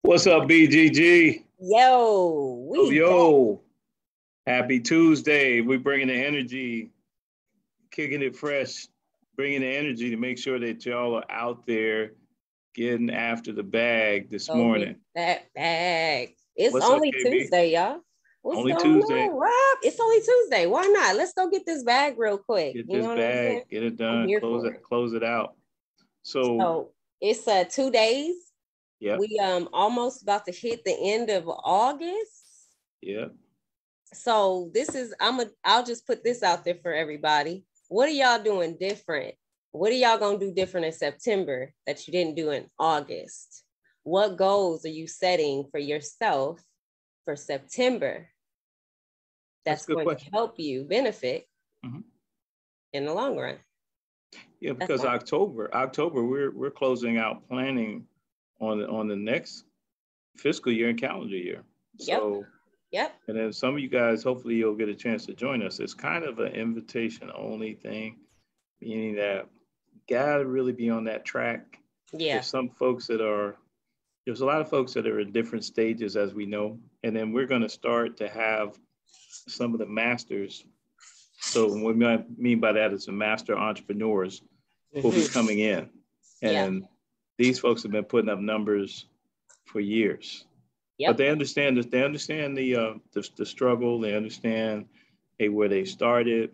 What's up, BGG? Yo, Oh, we back. yo. Happy Tuesday. We're bringing the energy, kicking it fresh, bringing the energy to make sure that y'all are out there getting after the bag this Go get morning. that bag. It's What's up, only KB? Tuesday, y'all. What's Only going Tuesday. on, Rob? It's only Tuesday. Why not? Let's go get this bag real quick. Get You this know what I'm saying? bag, get it I'm done, here for it. close it out. So it's 2 days. yeah. We almost about to hit the end of August. Yeah. So I'll just put this out there for everybody. What are y'all doing different? What are y'all gonna do different in September that you didn't do in August? What goals are you setting for yourself for September that's going to help you benefit in the long run? Yeah, because October we're closing out planning on the next fiscal year and calendar year. So yep. And then some of you guys, hopefully you'll get a chance to join us. It's kind of an invitation only thing, meaning that you gotta really be on that track. Yeah. There's a lot of folks that are in different stages, as we know. And then we're gonna start to have some of the masters. So what I mean by that is the master entrepreneurs will be coming in. And these folks have been putting up numbers for years. Yep. But they understand the struggle. They understand where they started,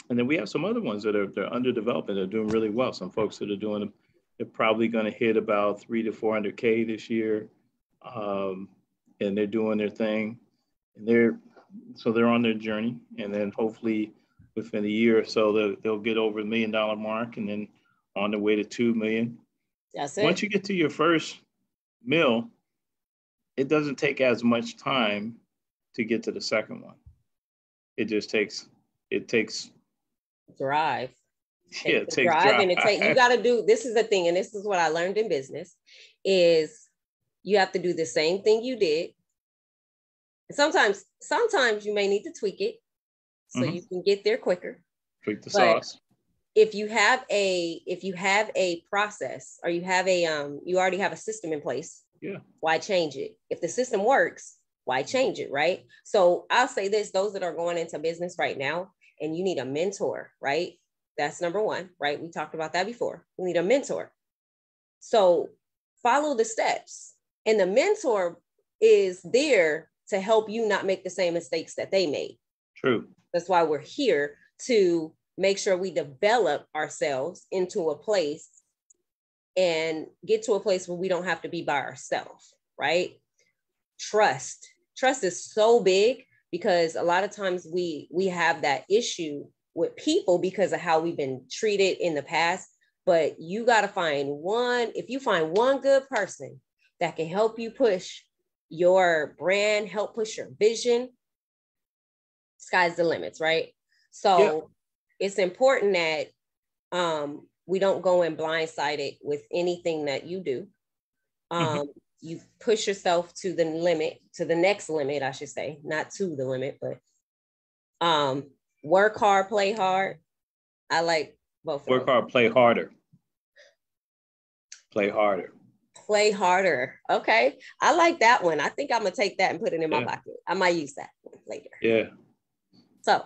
and then we have some other ones that they're underdeveloped and they're doing really well. Some folks that are they're probably going to hit about 300 to 400K this year, and they're doing their thing, and they're on their journey, and then hopefully within a year or so they'll get over the $1 million mark, and then on the way to 2 million. That's it. Once you get to your first mill, it doesn't take as much time to get to the second one. It takes drive. It takes drive. And you got to do, this is the thing, and this is what I learned in business, is you have to do the same thing you did. And sometimes you may need to tweak it so you can get there quicker. Tweak the sauce. If you have a process, or you already have a system in place, why change it? If the system works, why change it, right? So I'll say this, those that are going into business right now and you need a mentor, right? That's number one, right? We talked about that before. We need a mentor. So follow the steps. And the mentor is there to help you not make the same mistakes that they made. True. That's why we're here, to make sure we develop ourselves into a place and get to a place where we don't have to be by ourselves, right? Trust is so big, because a lot of times we have that issue with people because of how we've been treated in the past. But you got to if you find one good person that can help you push your brand, help push your vision, sky's the limits, right? So it's important that we don't go in blindsided with anything that you do. You push yourself to the limit, to the next limit, I should say, not to the limit, but work hard, play hard. I like both. Work hard, play harder. Play harder. Play harder. Okay. I like that one. I think I'm going to take that and put it in my pocket. I might use that later. Yeah. So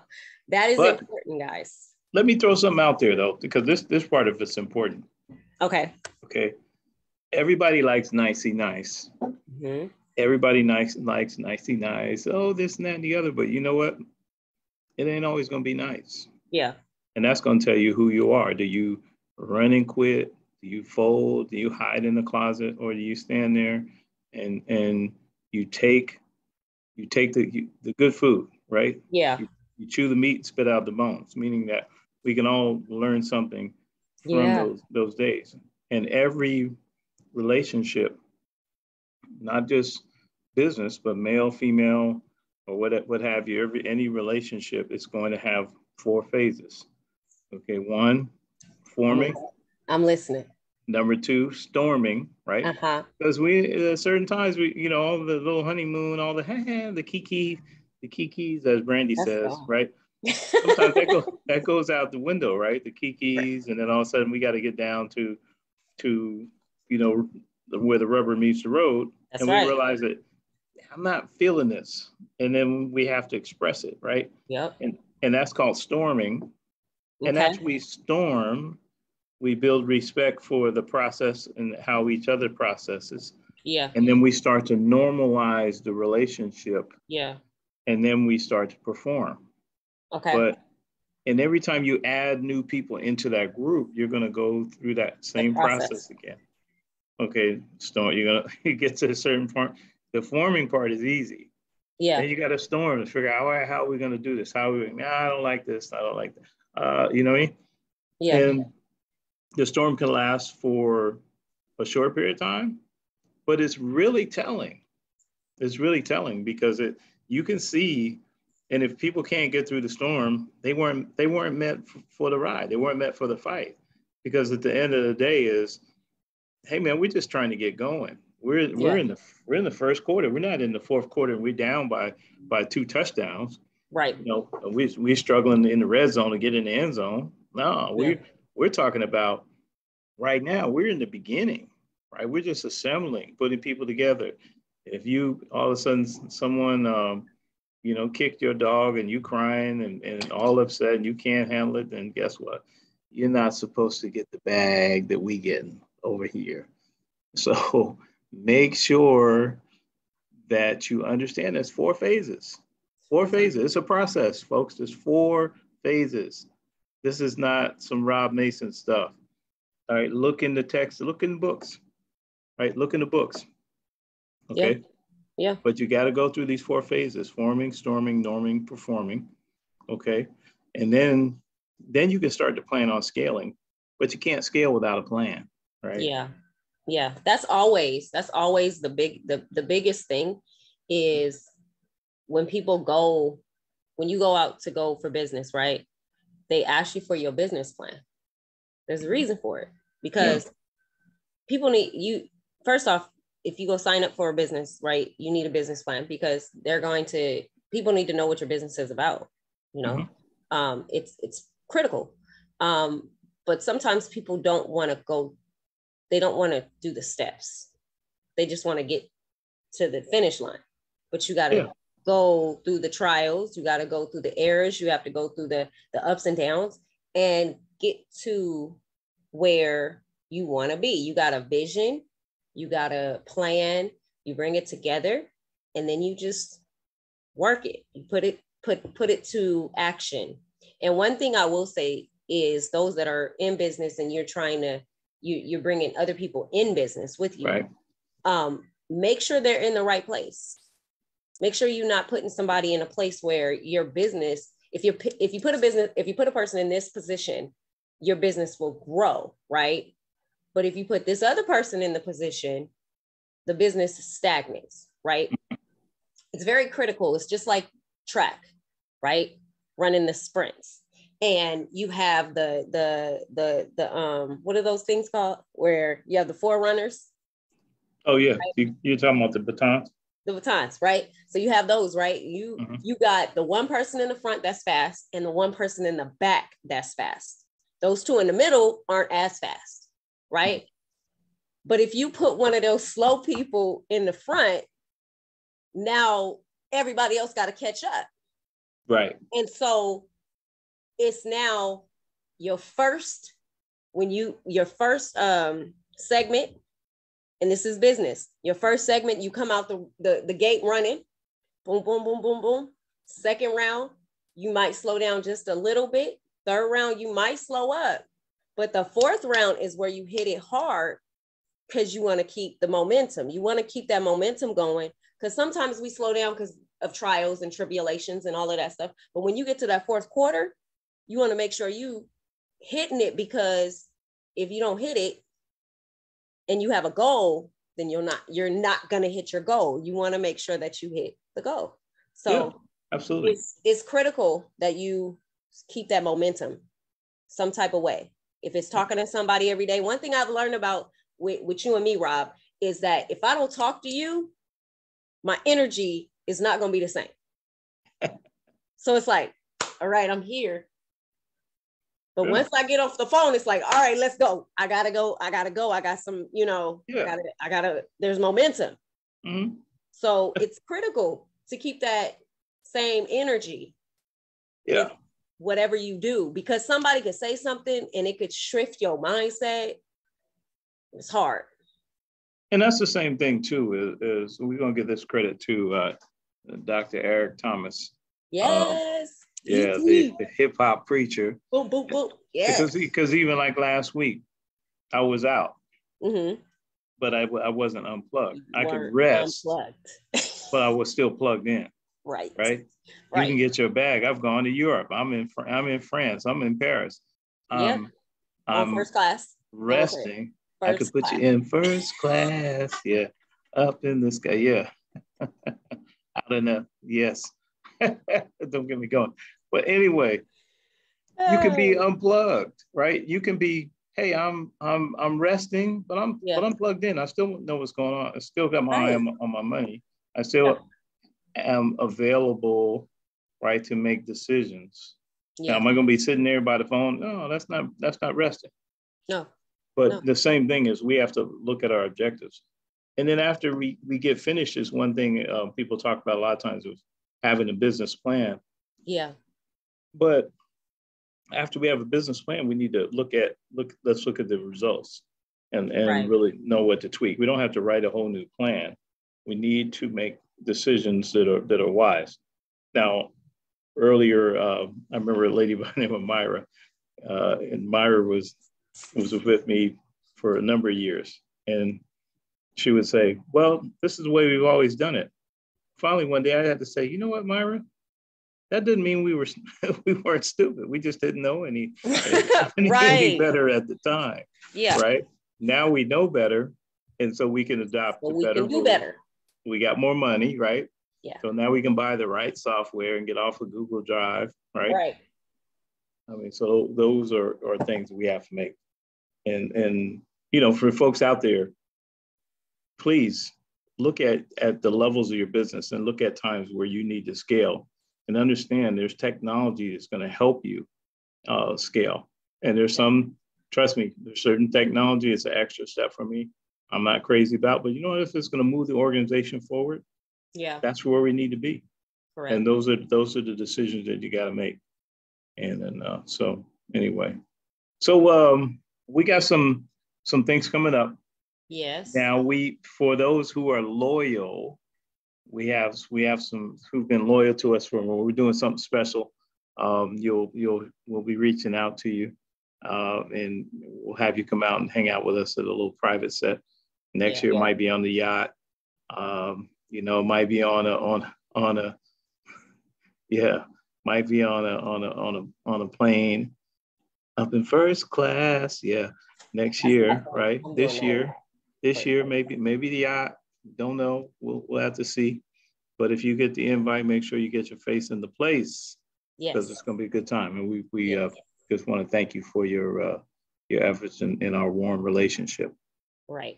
that is important, guys. Let me throw something out there, though, because this part of it's important. Okay. Everybody likes nicey nice. Everybody likes nicey nice. Oh, this and that and the other. But you know what? It ain't always going to be nice. Yeah. And that's going to tell you who you are. Do you run and quit? Do you fold? Do you hide in the closet? Or do you stand there and you take the good food, right? Yeah. You chew the meat, spit out the bones, meaning that we can all learn something from those days. And every relationship, not just business, but male, female, or what have you, any relationship is going to have 4 phases. Okay, 1, forming. I'm listening. Number 2, storming, right? Because we at certain times all the little honeymoon, all the kikis, as Brandy says, right? Sometimes that goes out the window, right? The kikis, and then all of a sudden we got to get down to where the rubber meets the road. That's and right. we realize that I'm not feeling this. And then we have to express it, right? Yep. And that's called storming. And Okay. after we storm, we build respect for the process and how each other processes. Yeah. And then we start to normalize the relationship. Yeah. And then we start to perform. Okay. And every time you add new people into that group, you're going to go through that same process again. Okay, storm, you're going to get to a certain point. The forming part is easy. Yeah. Then you got to storm to figure out how are we going to do this? How are we, I don't like this. I don't like that. You know what I mean? Yeah. And the storm can last for a short period of time, but it's really telling. It's really telling because you can see, and if people can't get through the storm, they weren't meant for the ride. They weren't meant for the fight, because at the end of the day is, hey man, we're just trying to get going. We're in the first quarter. We're not in the fourth quarter, and we're down by 2 touchdowns. Right. You know, we're struggling in the red zone to get in the end zone. No, we're talking about right now. We're in the beginning, right? We're just assembling, putting people together. If you all of a sudden someone kicked your dog and you crying and all upset and you can't handle it, then guess what? You're not supposed to get the bag that we getting over here. So make sure that you understand there's 4 phases. 4 phases. It's a process, folks. There's 4 phases. This is not some Rob Mason stuff. All right, look in the text, look in the books. Right, look in the books. Okay. Yeah. But you got to go through these 4 phases: forming, storming, norming, performing. Okay. And then you can start to plan on scaling, but you can't scale without a plan. Right. Yeah. Yeah. That's always the biggest thing is when you go out to go for business, right? They ask you for your business plan. There's a reason for it, because people need you. First off, if you go sign up for a business, right, you need a business plan, because people need to know what your business is about. You know, it's critical. But sometimes people don't want to go. They don't want to do the steps. They just want to get to the finish line. But you got to go through the trials. You got to go through the errors. You have to go through the ups and downs and get to where you want to be. You got a vision. You got a plan. You bring it together, and then you just work it. You put it to action. And one thing I will say is, those that are in business and you're bringing other people in business with you, right? Make sure they're in the right place. Make sure you're not putting somebody in a place where your business, if you put a person in this position, your business will grow, right? But if you put this other person in the position, the business stagnates, right? It's very critical. It's just like track, right? Running the sprints. And you have the what are those things called, where you have the 4 runners? Oh yeah, right? You're talking about the batons. The batons, right? So you have those, right? You got the one person in the front that's fast and the one person in the back that's fast. Those 2 in the middle aren't as fast, right? But if you put one of those slow people in the front, now everybody else got to catch up. Right. And so it's now your first segment, and this is business. Your first segment, you come out the gate running, boom, boom, boom, boom, boom. Second round, you might slow down just a little bit. Third round, you might slow up. But the 4th round is where you hit it hard, because you want to keep the momentum. You want to keep that momentum going, because sometimes we slow down because of trials and tribulations and all of that stuff. But when you get to that 4th quarter, you want to make sure you hitting it, because if you don't hit it and you have a goal, then you're not going to hit your goal. You want to make sure that you hit the goal. So absolutely, it's critical that you keep that momentum some type of way. If it's talking to somebody every day, one thing I've learned about with you and me, Rob, is that if I don't talk to you, my energy is not going to be the same. So it's like, all right, I'm here. But once I get off the phone, it's like, all right, let's go. I gotta go. I got some, there's momentum. Mm-hmm. So it's critical to keep that same energy. Yeah. Whatever you do, because somebody could say something and it could shift your mindset. It's hard. And that's the same thing too, is we're gonna give this credit to Dr. Eric Thomas. Yes. The hip hop preacher. Boom, boom, boom. Yeah. Because even like last week, I was out, but I wasn't unplugged. I could rest, but I was still plugged in. Right. You can get your bag. I've gone to Europe. I'm in France. I'm in Paris. I'm first class. Resting. I could put you in first class. Yeah. Up in the sky. Yeah. Out in the, yes. Don't get me going. But anyway, you can be unplugged, right? You can be, hey, I'm resting, but I'm plugged in. I still know what's going on. I still got my eye on my money. I still am available, right, to make decisions. Now, am I going to be sitting there by the phone? No, that's not resting. No. But the same thing is we have to look at our objectives. And then after we get finished is one thing people talk about a lot of times is having a business plan. Yeah. But after we have a business plan, we need to let's look at the results and really know what to tweak. We don't have to write a whole new plan. We need to make decisions that are wise. Now, earlier, I remember a lady by the name of Myra, and Myra was with me for a number of years. And she would say, well, this is the way we've always done it. Finally, one day I had to say, you know what, Myra? That didn't mean we weren't stupid. We just didn't know any better at the time. Yeah. Right. Now we know better. And so we can adopt we can do better. We got more money, right? Yeah. So now we can buy the right software and get off of Google Drive, right? Right. I mean, so those are things we have to make. And for folks out there, please look at the levels of your business and look at times where you need to scale and understand there's technology that's going to help you scale. And there's trust me, there's certain technology, it's an extra step for me. I'm not crazy about, but if it's going to move the organization forward, that's where we need to be. Correct. And those are the decisions that you got to make. And then, so anyway, so we got some things coming up. Yes. Now for those who are loyal, we have some who've been loyal to us when we're doing something special. We'll be reaching out to you, and we'll have you come out and hang out with us at a little private set. Next year might be on the yacht. Might be on a plane up in first class. Yeah. Next year, right? This year, maybe the yacht. Don't know. We'll have to see. But if you get the invite, make sure you get your face in the place. Yes. Because it's going to be a good time. And we just want to thank you for your efforts in our warm relationship. Right.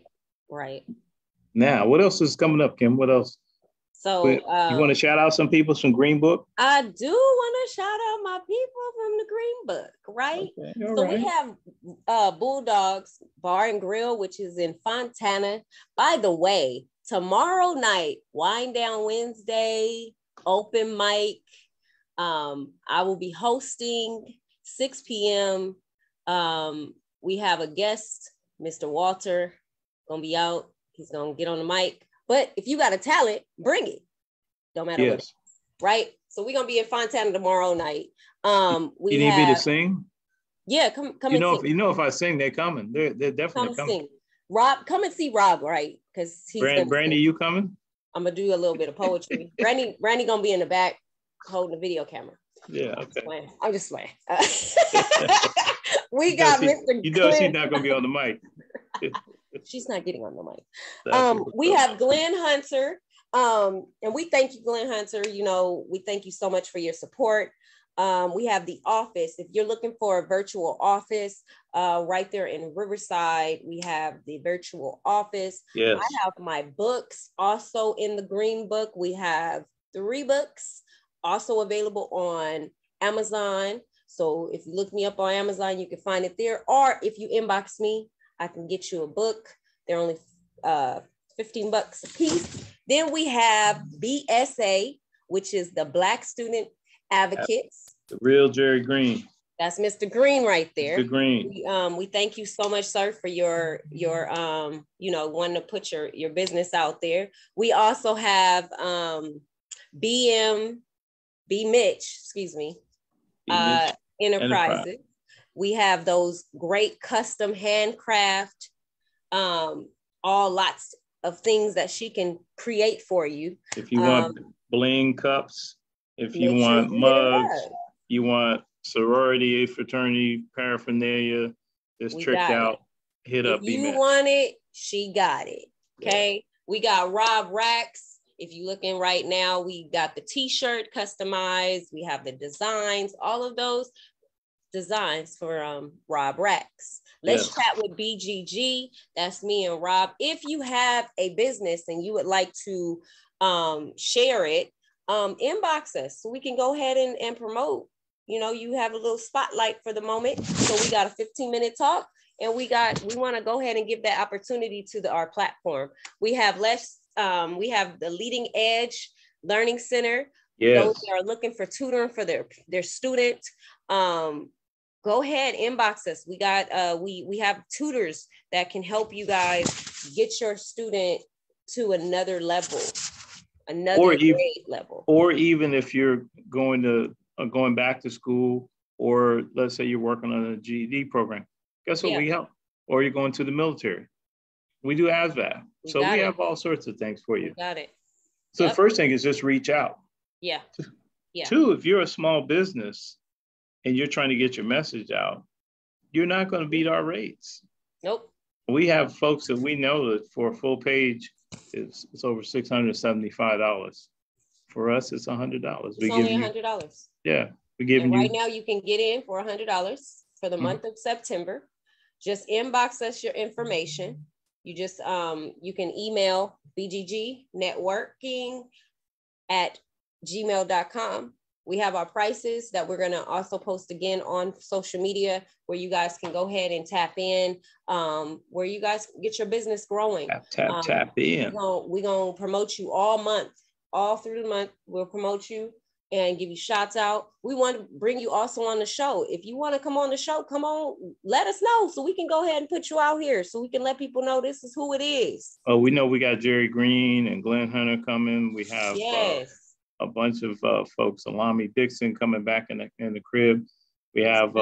Now, what else is coming up, Kim? What else? So you want to shout out some people from Green Book? I do want to shout out my people from the Green Book, right? Okay, so we have Bulldogs Bar and Grill, which is in Fontana. By the way, tomorrow night, Wind Down Wednesday, open mic. I will be hosting 6 p.m. We have a guest, Mr. Walter, gonna be out. He's gonna get on the mic. But if you got a talent, bring it. Don't matter what it is, right? So we're gonna be in Fontana tomorrow night. You need me to sing? Yeah, come and sing. If I sing, they're coming. They're definitely coming. Sing. Rob, come and see Rob, right? Because he's Brandy, you coming? I'm gonna do a little bit of poetry. Brandy gonna be in the back holding the video camera. Yeah, okay. I'm just playing. We got Mr. You know she's not gonna be on the mic. She's not getting on the mic. We have Glenn Hunter. And we thank you, Glenn Hunter. We thank you so much for your support. We have The Office. If you're looking for a virtual office right there in Riverside, we have the virtual office. Yes. I have my books also in the Green Book. We have 3 books also available on Amazon. So if you look me up on Amazon, you can find it there. Or if you inbox me, I can get you a book. They're only $15 a piece. Then we have BSA, which is the Black Student Advocates. The real Jerry Green. That's Mr. Green right there. Mr. Green. We thank you so much, sir, for your wanting to put your business out there. We also have B Mitch, Enterprises. We have those great custom handcraft, all lots of things that she can create for you. If you want bling cups, if you want mugs, you want sorority, fraternity paraphernalia, just tricked out, hit up. If you want it, she got it. Okay. Yeah. We got Rob Racks. If you're looking right now, we got the t-shirt customized. We have the designs, all of those designs for Rob Racks. Let's chat with BGG. That's me and Rob. If you have a business and you would like to share it, inbox us so we can go ahead and promote. You have a little spotlight for the moment. So we got a 15-minute talk, and we want to go ahead and give that opportunity to our platform. We have we have the Leading Edge Learning Center. Yes. Those that are looking for tutoring for their student. Go ahead, inbox us. We got we have tutors that can help you guys get your student to another level, grade level. Or even if you're going back to school, or let's say you're working on a GED program, guess what? We help. Or you're going to the military. We do ASVAB. So we have all sorts of things for you. Got it. So the first thing is just reach out. Yeah. Two, if you're a small business and you're trying to get your message out, you're not going to beat our rates. Nope. We have folks that we know that for a full page, it's over $675. For us, it's $100. It's only $100. Yeah, we give you. Right now, you can get in for $100 for the month of September. Just inbox us your information. You just you can email bggnetworking@gmail.com. We have our prices that we're gonna also post again on social media, where you guys can go ahead and tap in, where you guys get your business growing. Tap in. We're gonna promote you all month. All through the month, we'll promote you and give you shots out. We want to bring you also on the show. If you want to come on the show, come on, let us know so we can go ahead and put you out here so we can let people know this is who it is. Oh, we know we got Jerry Green and Glenn Hunter coming. We have a bunch of folks, Alami Dixon coming back in the crib. We have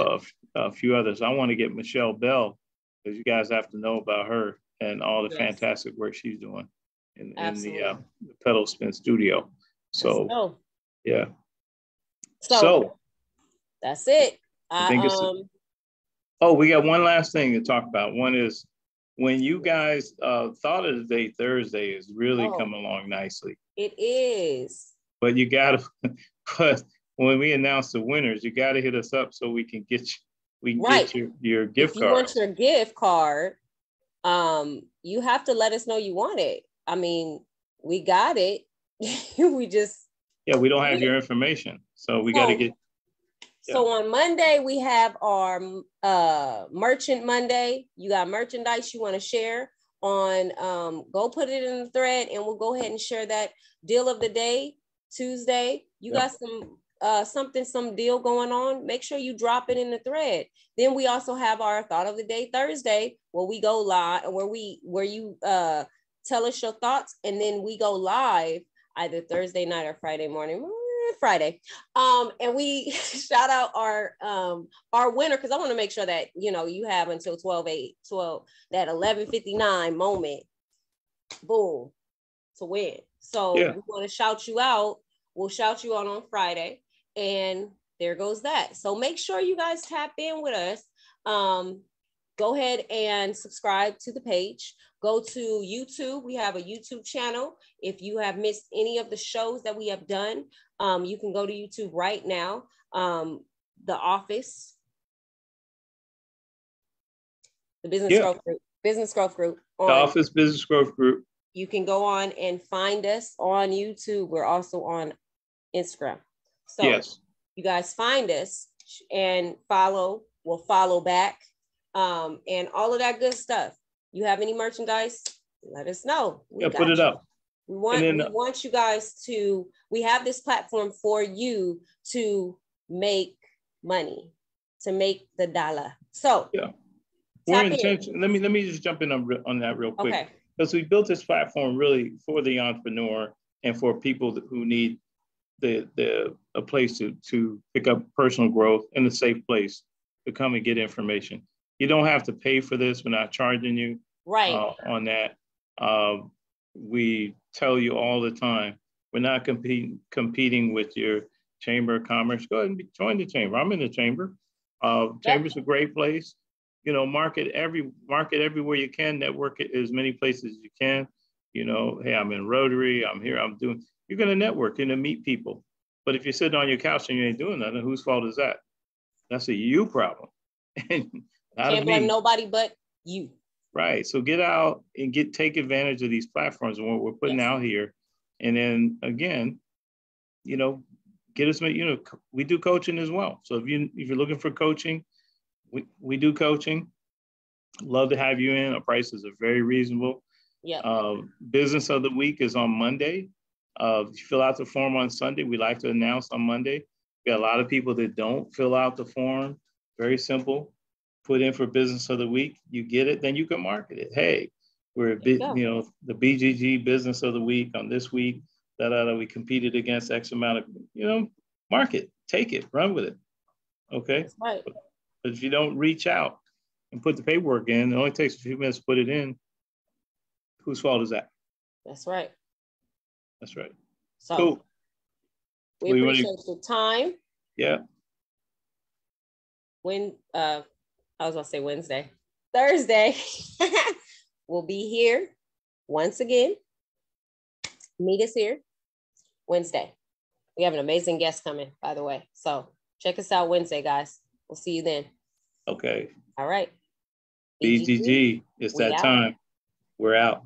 a few others. I want to get Michelle Bell, because you guys have to know about her and all the fantastic work she's doing in the pedal spin studio. So yeah. So that's it. I think we got one last thing to talk about. One is when you guys thought of the day Thursday is really coming along nicely. It is. But you gotta but when we announce the winners, you gotta hit us up so we can get get your gift card. If you want your gift card, you have to let us know you want it. I mean, we got it. We just we don't have your information, so we got to get. So on Monday we have our Merchant Monday. You got merchandise you want to share on? Go put it in the thread, and we'll go ahead and share that deal of the day. Tuesday, you got some deal going on. Make sure you drop it in the thread. Then we also have our thought of the day Thursday, where we go live, where you tell us your thoughts, and then we go live either Thursday night or Friday morning. Friday, and we shout out our winner, because I want to make sure that you have until 12 that 11:59 moment, boom, to win. So we want to shout you out. We'll shout you out on Friday, and there goes that. So make sure you guys tap in with us. Go ahead and subscribe to the page. Go to YouTube. We have a YouTube channel. If you have missed any of the shows that we have done, you can go to YouTube right now. The Office, the Business Growth Group. The Office Business Growth Group. You can go on and find us on YouTube. We're also on Instagram. So you guys find us and follow. We'll follow back, and all of that good stuff. You have any merchandise? Let us know. Yeah, put it up. We want you guys to. We have this platform for you to make money, to make the dollar. So yeah, we're intentional. Let me just jump in on that real quick. Okay. Because we built this platform really for the entrepreneur and for people who need a place to pick up personal growth in a safe place to come and get information. You don't have to pay for this. We're not charging you on that. We tell you all the time, we're not competing with your Chamber of Commerce. Go ahead and join the chamber. I'm in the chamber. Chamber's a great place. You know, market everywhere you can. Network as many places as you can. You know, hey, I'm in Rotary. I'm here. You're going to network. You're going to meet people. But if you're sitting on your couch and you ain't doing nothing, whose fault is that? That's a you problem. Can't blame nobody but you. Right. So get out and take advantage of these platforms and what we're putting out here. And then again, you know, get us, you know, we do coaching as well. So if you're looking for coaching, we do coaching. Love to have you in. Our prices are very reasonable. Yeah. Business of the week is on Monday. If you fill out the form on Sunday, we like to announce on Monday. We got a lot of people that don't fill out the form. Very simple. Put in for business of the week. You get it, then you can market it. Hey, we're the BGG business of the week on this week. We competed against X amount of, you know, market. Take it, run with it. Okay. That's right. But if you don't reach out and put the paperwork in, it only takes a few minutes to put it in. Whose fault is that? That's right. That's right. So cool. We appreciate the time. Yeah. I was going to say Wednesday. Thursday, we'll be here once again. Meet us here Wednesday. We have an amazing guest coming, by the way. So check us out Wednesday, guys. We'll see you then. Okay. All right. BGG, it's that time. We're out.